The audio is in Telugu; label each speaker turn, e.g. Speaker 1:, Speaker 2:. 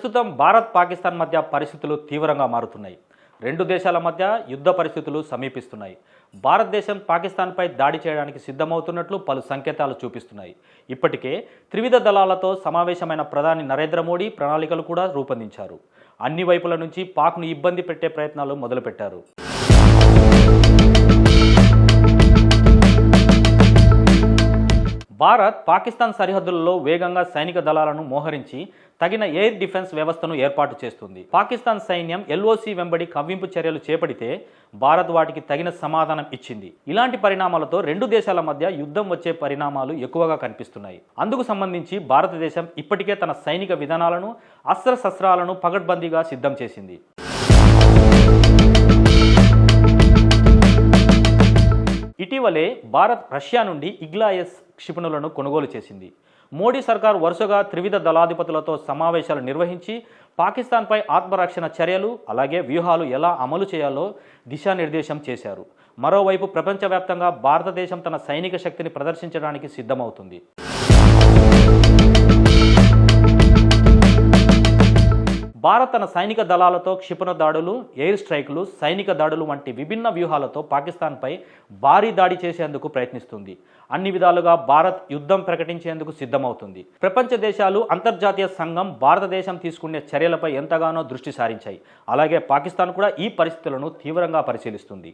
Speaker 1: ప్రస్తుతం భారత్ పాకిస్తాన్ మధ్య పరిస్థితులు తీవ్రంగా మారుతున్నాయి. రెండు దేశాల మధ్య యుద్ధ పరిస్థితులు సమీపిస్తున్నాయి. భారతదేశం పాకిస్తాన్పై దాడి చేయడానికి సిద్ధమవుతున్నట్లు పలు సంకేతాలు చూపిస్తున్నాయి. ఇప్పటికే త్రివిధ దళాలతో సమావేశమైన ప్రధాని నరేంద్ర మోడీ ప్రణాళికలు కూడా రూపొందించారు. అన్ని వైపుల నుంచి పాక్ను ఇబ్బంది పెట్టే ప్రయత్నాలు మొదలుపెట్టారు. భారత్ పాకిస్తాన్ సరిహద్దులలో వేగంగా సైనిక దళాలను మోహరించి తగిన ఎయిర్ డిఫెన్స్ వ్యవస్థను ఏర్పాటు చేస్తుంది. పాకిస్తాన్ సైన్యం ఎల్ఓసి వెంబడి కవ్వింపు చర్యలు చేపడితే భారత్ వాటికి తగిన సమాధానం ఇచ్చింది. ఇలాంటి పరిణామాలతో రెండు దేశాల మధ్య యుద్ధం వచ్చే పరిణామాలు ఎక్కువగా కనిపిస్తున్నాయి. అందుకు సంబంధించి భారతదేశం ఇప్పటికే తన సైనిక విధానాలను, అస్త్రశస్త్రాలను పకడ్బందీగా సిద్ధం చేసింది. ఇటీవలే భారత్ రష్యా నుండి ఇగ్లాయస్ క్షిపణులను కొనుగోలు చేసింది. మోడీ సర్కార్ వరుసగా త్రివిధ దళాధిపతులతో సమావేశాలు నిర్వహించి పాకిస్తాన్పై ఆత్మరక్షణ చర్యలు, అలాగే వ్యూహాలు ఎలా అమలు చేయాలో దిశానిర్దేశం చేశారు. మరోవైపు ప్రపంచవ్యాప్తంగా భారతదేశం తన సైనిక శక్తిని ప్రదర్శించడానికి సిద్ధమవుతుంది. భారత్ తన సైనిక దళాలతో క్షిపణి దాడులు, ఎయిర్ స్ట్రైకులు, సైనిక దాడులు వంటి విభిన్న వ్యూహాలతో పాకిస్తాన్పై భారీ దాడి చేసేందుకు ప్రయత్నిస్తుంది. అన్ని విధాలుగా భారత్ యుద్ధం ప్రకటించేందుకు సిద్ధమవుతుంది. ప్రపంచ దేశాలు, అంతర్జాతీయ సంఘం భారతదేశం తీసుకునే చర్యలపై ఎంతగానో దృష్టి సారించాయి. అలాగే పాకిస్తాన్ కూడా ఈ పరిస్థితులను తీవ్రంగా పరిశీలిస్తుంది.